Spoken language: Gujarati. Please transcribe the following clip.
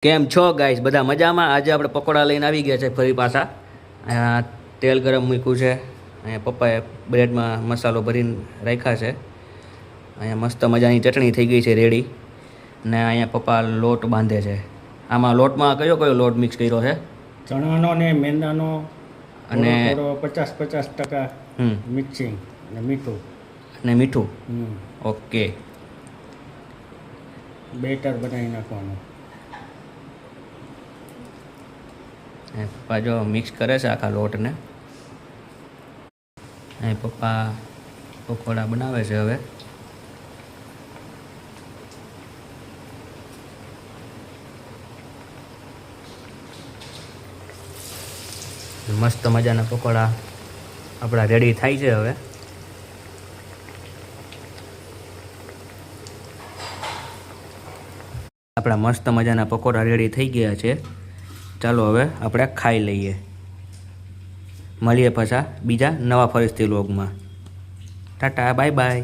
કેમ છો ગાઈસ? બધા મજામાં? આજે આપણે પકોડા લઈને આવી ગયા છે ફરી પાછા. અહીંયા તેલ ગરમ મૂક્યું છે. અહીંયા પપ્પાએ બ્રેડમાં મસાલો ભરીને રાખ્યા છે. અહીંયા મસ્ત મજાની ચટણી થઈ ગઈ છે રેડી. ને અહીંયા પપ્પા લોટ બાંધે છે. આમાં લોટમાં કયો કયો લોટ મિક્સ કર્યો છે? ચણાનો ને મેંદાનો અને 50% મિક્સિંગ અને મીઠું અને મીઠું. ઓકે, બેટર બનાવી નાખવાનું. પપ્પા જો મિક્સ કરે છે આખા લોટને. અહીં પપ્પા પકોડા બનાવે છે હવે. મસ્ત મજાના પકોડા આપણા રેડી થાય છે હવે. આપણા મસ્ત મજાના પકોડા રેડી થઈ ગયા છે. ચાલો હવે આપણે ખાઈ લઈએ. મળીએ પાછા બીજા નવા ફરીથી વ્લોગમાં. Tata, bye bye.